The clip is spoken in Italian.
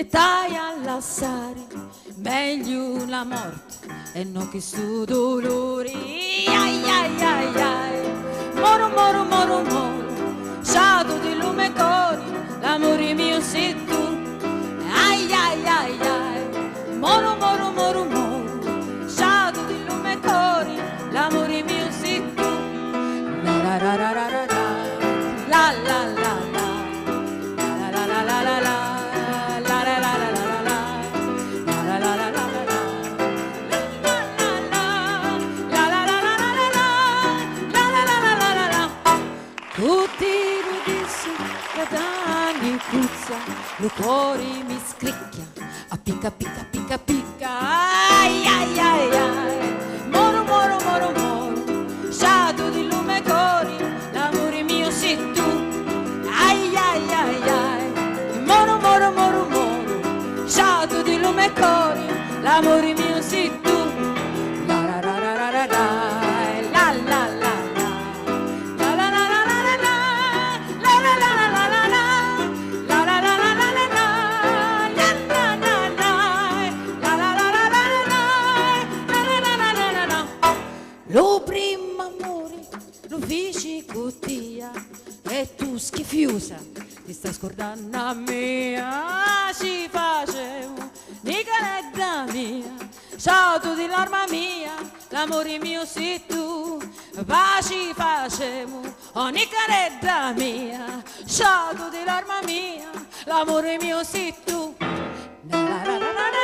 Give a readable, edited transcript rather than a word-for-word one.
e dai a lasciare meglio la morte e non che su dolori. Ai ai ai ai, moro moro moro moro, sciato di lume cori, l'amore mio sei tu. Ai ai ai ai, moro moro moro moro, sciato di lume cori, l'amore mio sei tu. La la la la la la la la la la la la la la la. Lo cuore mi scricchia, a picca picca picca picca, ai ai ai ai, moro moro moro moro, sciato di lume cori, l'amore mio sei tu, ai ai ai ai, moro moro moro moro, sciato di lume cori, l'amore mio sei tu, la la la la la la la la la. Lo primo amore lo feci con te e tu schifiosa ti stai scordando a me. Ci facevo nicoletta mia, sciato di l'arma mia, l'amore mio sei tu. Ci facevo nicoletta mia, sciato di l'arma mia, l'amore mio sei tu. La la la la la.